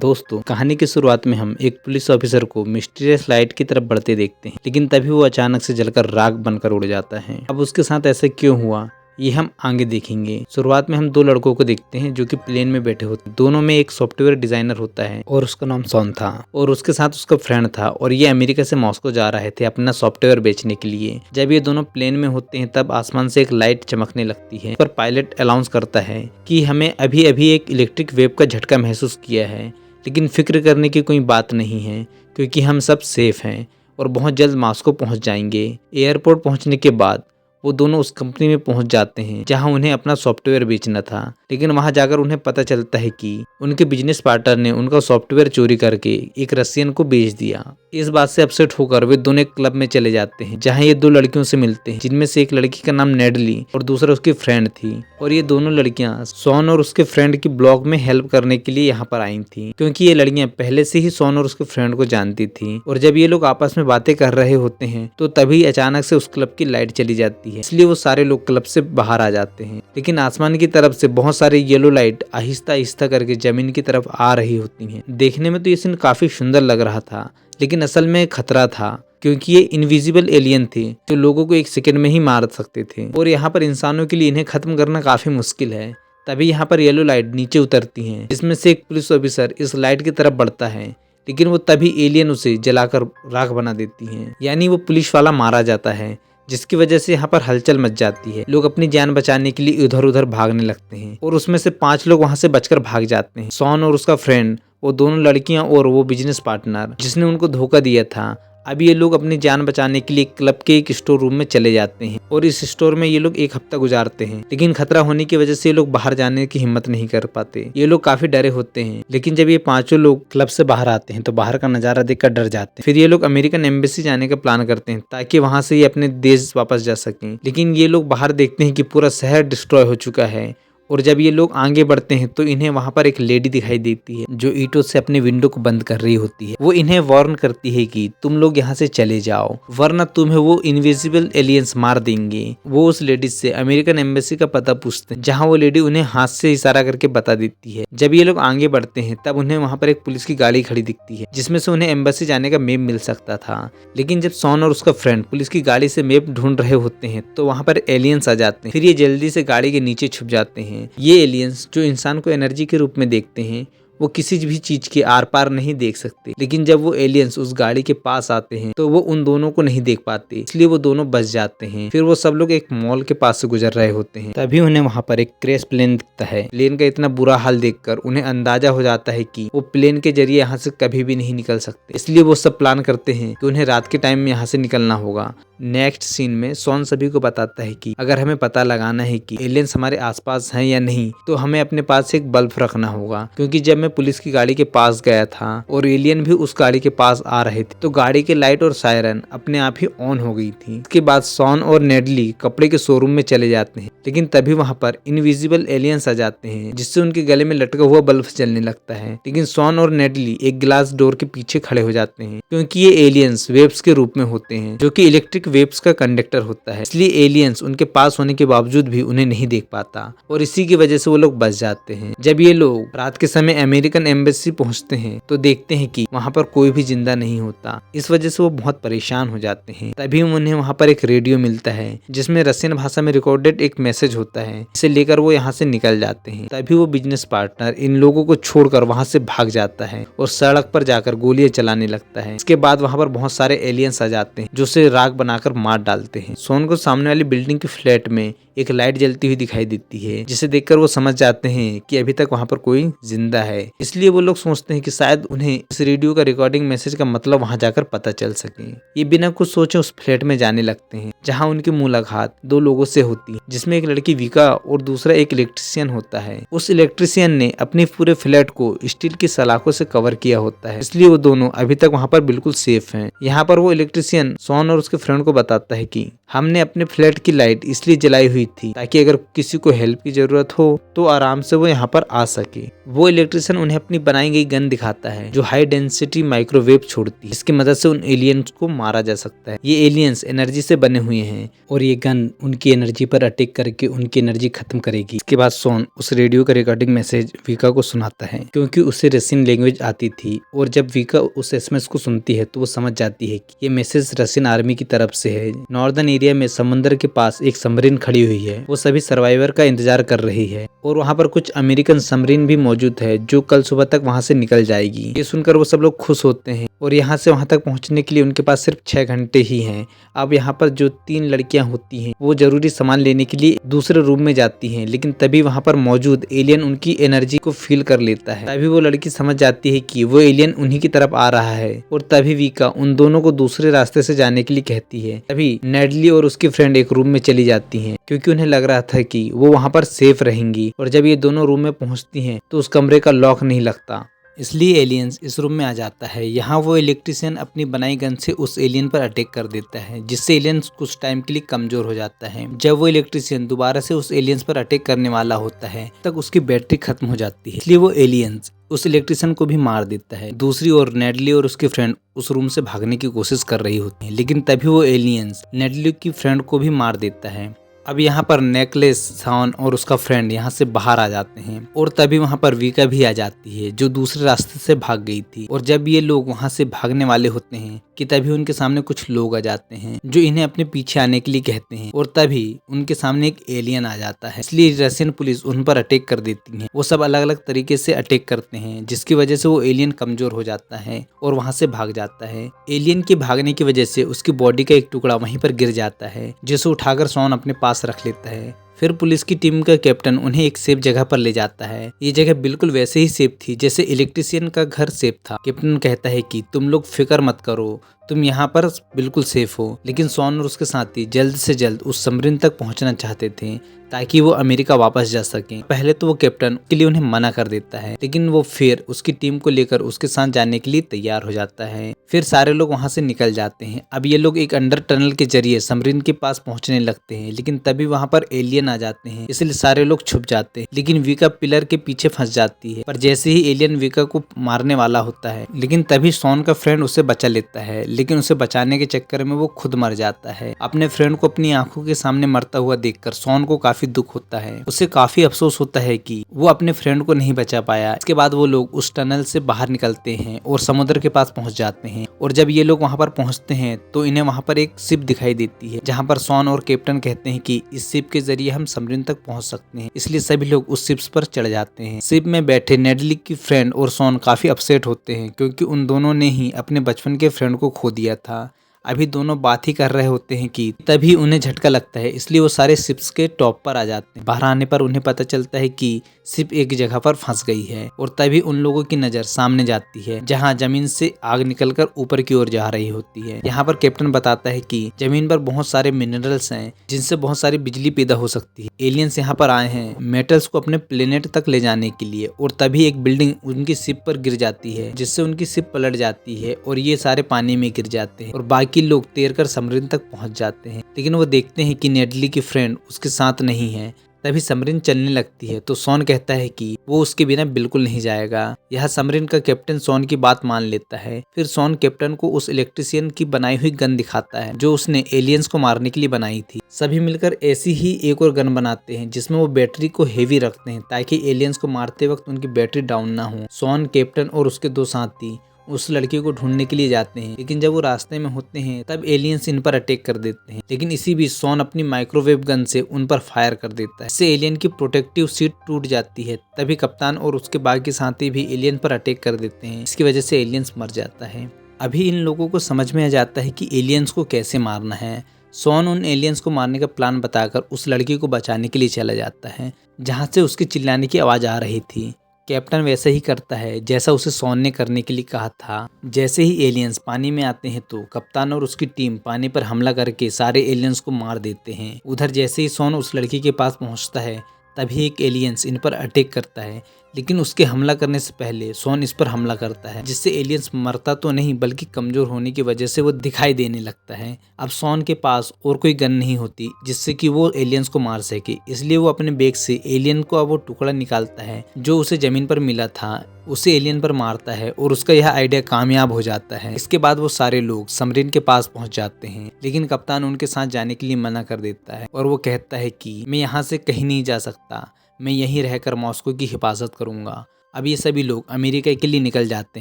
दोस्तों, कहानी की शुरुआत में हम एक पुलिस ऑफिसर को मिस्टीरियस लाइट की तरफ बढ़ते देखते हैं, लेकिन तभी वो अचानक से जलकर राख बनकर उड़ जाता है। अब उसके साथ ऐसा क्यों हुआ, ये हम आगे देखेंगे। शुरुआत में हम दो लड़कों को देखते हैं जो कि प्लेन में बैठे होते हैं। दोनों में एक सॉफ्टवेयर डिजाइनर होता है और उसका नाम सॉन था और उसके साथ उसका फ्रेंड था और ये अमेरिका से मॉस्को जा रहे थे अपना सॉफ्टवेयर बेचने के लिए। जब ये दोनों प्लेन में होते हैं तब आसमान से एक लाइट चमकने लगती है पर पायलट अनाउंस करता है कि हमें अभी अभी एक इलेक्ट्रिक वेव का झटका महसूस किया है, लेकिन फिक्र करने की कोई बात नहीं है क्योंकि हम सब सेफ हैं और बहुत जल्द मॉस्को पहुंच जाएंगे। एयरपोर्ट पहुंचने के बाद वो दोनों उस कंपनी में पहुंच जाते हैं जहां उन्हें अपना सॉफ्टवेयर बेचना था, लेकिन वहां जाकर उन्हें पता चलता है कि उनके बिजनेस पार्टनर ने उनका सॉफ्टवेयर चोरी करके एक रसियन को बेच दिया। इस बात से अपसेट होकर वे दोनों एक क्लब में चले जाते हैं जहां ये दो लड़कियों से मिलते हैं, जिनमें से एक लड़की का नाम नेडली और दूसरा उसकी फ्रेंड थी। और ये दोनों लड़कियां सॉन और उसके फ्रेंड की ब्लॉग में हेल्प करने के लिए यहाँ पर आई थी, क्योंकि ये लड़कियां पहले से ही सॉन और उसके फ्रेंड को जानती थी। और जब ये लोग आपस में बातें कर रहे होते हैं तो तभी अचानक से उस क्लब की लाइट चली जाती है, इसलिए वो सारे लोग क्लब से बाहर आ जाते हैं। लेकिन आसमान की तरफ से बहुत सारे येलो लाइट आहिस्ता आहिस्ता करके जमीन की तरफ आ रही होती हैं। देखने में तो ये सीन काफी सुंदर लग रहा था, लेकिन असल में खतरा था क्योंकि ये इनविजिबल एलियन थे जो लोगों को एक सेकंड में ही मार सकते थे और यहाँ पर इंसानों के लिए इन्हें खत्म करना काफी मुश्किल है। तभी यहाँ पर येलो लाइट नीचे उतरती हैं, जिसमें से एक पुलिस ऑफिसर इस लाइट की तरफ बढ़ता है, लेकिन वो तभी एलियन उसे जलाकर राख बना देती हैं। यानी वो पुलिस वाला मारा जाता है, जिसकी वजह से यहाँ पर हलचल मच जाती है। लोग अपनी जान बचाने के लिए इधर उधर भागने लगते हैं और उसमें से 5 लोग वहां से बचकर भाग जाते हैं। सॉन और उसका फ्रेंड, वो दोनों लड़कियां और वो बिजनेस पार्टनर जिसने उनको धोखा दिया था। अब ये लोग अपनी जान बचाने के लिए क्लब के एक स्टोर रूम में चले जाते हैं और इस स्टोर में ये लोग एक हफ्ता गुजारते हैं, लेकिन खतरा होने की वजह से ये लोग बाहर जाने की हिम्मत नहीं कर पाते। ये लोग काफी डरे होते हैं, लेकिन जब ये 5 लोग क्लब से बाहर आते हैं तो बाहर का नजारा देखकर डर जाते हैं। फिर ये लोग अमेरिकन एम्बेसी जाने का प्लान करते हैं ताकि वहां से ये अपने देश वापस जा सकें। लेकिन ये लोग बाहर देखते हैं कि पूरा शहर डिस्ट्रॉय हो चुका है और जब ये लोग आगे बढ़ते हैं तो इन्हें वहां पर एक लेडी दिखाई देती है जो ईंटों से अपने विंडो को बंद कर रही होती है। वो इन्हें वार्न करती है कि तुम लोग यहाँ से चले जाओ वरना तुम्हें वो इनविजिबल एलियंस मार देंगे। वो उस लेडी से अमेरिकन एम्बेसी का पता पूछते हैं, जहाँ वो लेडी उन्हें हाथ से इशारा करके बता देती है। जब ये लोग आगे बढ़ते हैं तब उन्हें वहां पर एक पुलिस की गाड़ी खड़ी दिखती है जिसमें से उन्हें एम्बेसी जाने का मैप मिल सकता था। लेकिन जब सॉन और उसका फ्रेंड पुलिस की गाड़ी से मैप ढूंढ रहे होते हैं तो वहां पर एलियंस आ जाते हैं। फिर ये जल्दी से गाड़ी के नीचे छुप जाते हैं। ये एलियंस जो इंसान को एनर्जी के रूप में देखते हैं वो किसी भी चीज के आर पार नहीं देख सकते, लेकिन जब वो एलियंस उस गाड़ी के पास आते हैं तो वो उन दोनों को नहीं देख पाते, इसलिए वो दोनों बच जाते हैं। फिर वो सब लोग एक मॉल के पास से गुजर रहे होते हैं, तभी उन्हें वहां पर एक क्रैश प्लेन दिखता है। प्लेन का इतना बुरा हाल देखकर उन्हें अंदाजा हो जाता है कि वो प्लेन के जरिए यहाँ से कभी भी नहीं निकल सकते, इसलिए वो सब प्लान करते हैं कि उन्हें रात के टाइम में यहाँ से निकलना होगा। नेक्स्ट सीन में सॉन सभी को बताता है कि अगर हमें पता लगाना है कि एलियंस हमारे आसपास हैं या नहीं तो हमें अपने पास एक बल्ब रखना होगा, क्योंकि जब मैं पुलिस की गाड़ी के पास गया था और एलियन भी उस गाड़ी के पास आ रहे थे तो गाड़ी के लाइट और सायरन अपने आप ही ऑन हो गई थी। इसके बाद सॉन और नेडली कपड़े के शोरूम में चले जाते हैं, लेकिन तभी वहां पर इनविजिबल एलियंस आ जाते हैं जिससे उनके गले में लटका हुआ बल्ब जलने लगता है। लेकिन सॉन और नेडली एक ग्लास डोर के पीछे खड़े हो जाते हैं, क्योंकि ये एलियंस वेव्स के रूप में होते हैं जो कि इलेक्ट्रिक वेव्स का कंडक्टर होता है, इसलिए एलियंस उनके पास होने के बावजूद भी उन्हें नहीं देख पाता और इसी की वजह से वो लोग बच जाते हैं। जब ये लोग रात के समय अमेरिकन एम्बेसी पहुंचते हैं तो देखते हैं कि वहां पर कोई भी जिंदा नहीं होता। इस वजह से वो बहुत परेशान हो जाते हैं। तभी उन्हें वहां पर एक रेडियो मिलता है जिसमें रशियन भाषा में रिकॉर्डेड एक मैसेज होता है, इसे लेकर वो यहाँ से निकल जाते हैं। तभी वो बिजनेस पार्टनर इन लोगों को छोड़कर वहां से भाग जाता है और सड़क पर जाकर गोलियां चलाने लगता है। इसके बाद वहां पर बहुत सारे एलियंस आ जाते हैं जो उसे राख बनाकर मार डालते हैं। सोन को सामने वाली बिल्डिंग के फ्लैट में एक लाइट जलती हुई दिखाई देती है, जिसे देखकर वो समझ जाते हैं कि अभी तक वहां पर कोई जिंदा है, इसलिए वो लोग सोचते हैं कि शायद उन्हें इस रेडियो का रिकॉर्डिंग मैसेज का मतलब वहां जाकर पता चल सके। ये बिना कुछ सोचे उस फ्लैट में जाने लगते हैं जहां उनकी मुलाकात 2 लोगों से होती है, जिसमें एक लड़की विका और दूसरा एक इलेक्ट्रिशियन होता है। उस इलेक्ट्रिशियन ने अपने पूरे फ्लैट को स्टील की सलाखों से कवर किया होता है, इसलिए वो दोनों अभी तक वहां पर बिल्कुल सेफ हैं। यहाँ पर वो इलेक्ट्रिशियन सॉन और उसके फ्रेंड को बताता है कि हमने अपने फ्लैट की लाइट इसलिए जलाई हुई हुई थी ताकि अगर किसी को हेल्प की जरूरत हो तो आराम से वो यहाँ पर आ सके। वो इलेक्ट्रिशियन उन्हें अपनी बनाई गई गन दिखाता है जो हाई डेंसिटी माइक्रोवेव छोड़ती है। इसकी मदद से उन एलियंस को मारा जा सकता है। ये एलियंस एनर्जी से बने हुए हैं और ये गन उनकी एनर्जी पर अटैक करके उनकी एनर्जी खत्म करेगी। इसके बाद सोन उस रेडियो का रिकॉर्डिंग मैसेज विका को सुनाता है क्योंकि उसे रशियन लैंग्वेज आती थी और जब विका उस एसएमएस को सुनती है तो वो समझ जाती है कि ये मैसेज रशियन आर्मी की तरफ से है। नॉर्दर्न एरिया में समुद्र के पास एक सबमरीन खड़ी हुई है। वो सभी सर्वाइवर का इंतजार कर रही है और वहाँ पर कुछ अमेरिकन सबमरीन भी मौजूद है जो कल सुबह तक वहाँ से निकल जाएगी। ये सुनकर वो सब लोग खुश होते हैं और यहाँ से वहाँ तक पहुँचने के लिए उनके पास सिर्फ 6 घंटे ही हैं। अब यहाँ पर जो 3 लड़कियां होती हैं वो जरूरी सामान लेने के लिए दूसरे रूम में जाती हैं, लेकिन तभी वहाँ पर मौजूद एलियन उनकी एनर्जी को फील कर लेता है। तभी वो लड़की समझ जाती है कि वो एलियन उन्हीं की तरफ आ रहा है और तभी विका उन दोनों को दूसरे रास्ते से जाने के लिए कहती है। तभी नेडली और उसकी फ्रेंड एक रूम में चली जाती हैं क्योंकि उन्हें लग रहा था कि वो वहाँ पर सेफ रहेंगी। और जब ये दोनों रूम में पहुँचती हैं तो उस कमरे का लॉक नहीं लगता, इसलिए एलियंस इस रूम में आ जाता है। यहाँ वो इलेक्ट्रिशियन अपनी बनाई गन से उस एलियन पर अटैक कर देता है जिससे एलियंस कुछ टाइम के लिए कमजोर हो जाता है। जब वो इलेक्ट्रिशियन दोबारा से उस एलियंस पर अटैक करने वाला होता है तक उसकी बैटरी खत्म हो जाती है, इसलिए वो एलियंस उस इलेक्ट्रिशियन को भी मार देता है। दूसरी ओर नेडली और उसके फ्रेंड उस रूम से भागने की कोशिश कर रही होती है, लेकिन तभी वो एलियंस नेडली की फ्रेंड को भी मार देता है। अब यहाँ पर नेकलेस, सॉन और उसका फ्रेंड यहाँ से बाहर आ जाते हैं और तभी वहाँ पर विका भी आ जाती है जो दूसरे रास्ते से भाग गई थी। और जब ये लोग वहाँ से भागने वाले होते हैं कि तभी उनके सामने कुछ लोग आ जाते हैं जो इन्हें अपने पीछे आने के लिए कहते हैं और तभी उनके सामने एक एलियन आ जाता है, इसलिए रशियन पुलिस उन पर अटैक कर देती है। वो सब अलग अलग तरीके से अटैक करते हैं जिसकी वजह से वो एलियन कमजोर हो जाता है और वहाँ से भाग जाता है। एलियन के भागने की वजह से उसकी बॉडी का एक टुकड़ा वहीं पर गिर जाता है जिसे उठाकर सॉन अपने पास रख लेता है। फिर पुलिस की टीम का कैप्टन उन्हें एक सेफ जगह पर ले जाता है। ये जगह बिल्कुल वैसे ही सेफ थी जैसे इलेक्ट्रिशियन का घर सेफ था। कैप्टन कहता है कि तुम लोग फिक्र मत करो, तुम यहाँ पर बिल्कुल सेफ हो। लेकिन सॉन और उसके साथी जल्द से जल्द उस सबमरीन तक पहुँचना चाहते थे ताकि वो अमेरिका वापस जा सकें। पहले तो वो कैप्टन के लिए उन्हें मना कर देता है, लेकिन वो फिर उसकी टीम को लेकर उसके साथ जाने के लिए तैयार हो जाता है। फिर सारे लोग वहां से निकल जाते हैं। अब ये लोग एक अंडर टनल के जरिए सबमरीन के पास पहुंचने लगते हैं, लेकिन तभी वहां पर एलियन आ जाते हैं, इसलिए सारे लोग छुप जाते हैं। लेकिन विका पिलर के पीछे फंस जाती है। पर जैसे ही एलियन विका को मारने वाला होता है, लेकिन तभी सॉन का फ्रेंड उसे बचा लेता है, लेकिन उसे बचाने के चक्कर में वो खुद मर जाता है। अपने फ्रेंड को अपनी आंखों के सामने मरता हुआ देखकर सॉन को काफी दुख होता है। उसे काफी अफसोस होता है कि वो अपने फ्रेंड को नहीं बचा पाया। इसके बाद वो लोग उस टनल से बाहर निकलते हैं और समुद्र के पास पहुंच जाते हैं। और जब ये लोग वहां पर पहुंचते हैं तो इन्हें वहां पर एक शिप दिखाई देती है जहां पर सॉन और कैप्टन कहते हैं कि इस शिप के जरिए हम सबमरीन तक पहुंच सकते हैं, इसलिए सभी लोग उस शिप पर चढ़ जाते हैं। शिप में बैठे नेडली की फ्रेंड और सॉन काफी अपसेट होते हैं क्योंकि उन दोनों ने ही अपने बचपन के फ्रेंड को खो दिया था। अभी दोनों बात ही कर रहे होते हैं कि तभी उन्हें झटका लगता है, इसलिए वो सारे शिप्स के टॉप पर आ जाते हैं। बाहर आने पर उन्हें पता चलता है कि शिप एक जगह पर फंस गई है और तभी उन लोगों की नजर सामने जाती है जहां जमीन से आग निकलकर ऊपर की ओर जा रही होती है। यहाँ पर कैप्टन बताता है कि जमीन पर बहुत सारे मिनरल्स हैं जिनसे बहुत सारी बिजली पैदा हो सकती है। एलियंस यहाँ पर आए हैं मेटल्स को अपने प्लेनेट तक ले जाने के लिए। और तभी एक बिल्डिंग उनकी शिप पर गिर जाती है जिससे उनकी शिप पलट जाती है और ये सारे पानी में गिर जाते हैं और बाकी लोग तैरकर सबमरीन तक पहुंच जाते हैं। लेकिन वो देखते हैं कि नेडली की फ्रेंड उसके साथ नहीं है। तभी सबमरीन चलने लगती है तो सॉन कहता है कि वो उसके बिना बिल्कुल नहीं जाएगा। यह सबमरीन का कैप्टन सॉन की बात मान लेता है। फिर सॉन कैप्टन को उस इलेक्ट्रिशियन की बनाई हुई गन दिखाता है जो उसने एलियंस को मारने के लिए बनाई थी। सभी मिलकर ऐसी ही एक और गन बनाते हैं जिसमें वो बैटरी को हेवी रखते हैं ताकि एलियंस को मारते वक्त उनकी बैटरी डाउन ना हो। सॉन, कैप्टन और उसके 2 साथी उस लड़की को ढूंढने के लिए जाते हैं, लेकिन जब वो रास्ते में होते हैं तब एलियंस इन पर अटैक कर देते हैं। लेकिन इसी बीच सॉन अपनी माइक्रोवेव गन से उन पर फायर कर देता है, इससे एलियन की प्रोटेक्टिव शीट टूट जाती है। तभी कप्तान और उसके बाकी साथी भी एलियन पर अटैक कर देते हैं, इसकी वजह से एलियंस मर जाता है। अभी इन लोगों को समझ में आ जाता है कि एलियंस को कैसे मारना है। सॉन उन एलियंस को मारने का प्लान बताकर उस लड़की को बचाने के लिए चला जाता है जहाँ से उसके चिल्लाने की आवाज आ रही थी। कैप्टन वैसा ही करता है जैसा उसे सॉन ने करने के लिए कहा था। जैसे ही एलियंस पानी में आते हैं तो कप्तान और उसकी टीम पानी पर हमला करके सारे एलियंस को मार देते हैं। उधर जैसे ही सॉन उस लड़की के पास पहुंचता है तभी एक एलियंस इन पर अटैक करता है, लेकिन उसके हमला करने से पहले शॉन इस पर हमला करता है, जिससे एलियंस मरता तो नहीं बल्कि कमजोर होने की वजह से वो दिखाई देने लगता है। अब शॉन के पास और कोई गन नहीं होती जिससे कि वो एलियंस को मार सके, इसलिए वो अपने बैग से एलियन का वो टुकड़ा निकालता है जो उसे जमीन पर मिला था, उसे एलियन पर मारता है और उसका यह आइडिया कामयाब हो जाता है। इसके बाद वो सारे लोग सबमरीन के पास पहुंच जाते हैं, लेकिन कप्तान उनके साथ जाने के लिए मना कर देता है और वो कहता है कि मैं यहाँ से कहीं नहीं जा सकता, मैं यहीं रहकर मॉस्को की हिफाजत करूंगा। अब ये सभी लोग अमेरिका के लिए निकल जाते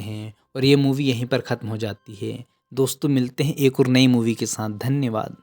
हैं और ये मूवी यहीं पर ख़त्म हो जाती है। दोस्तों मिलते हैं एक और नई मूवी के साथ। धन्यवाद।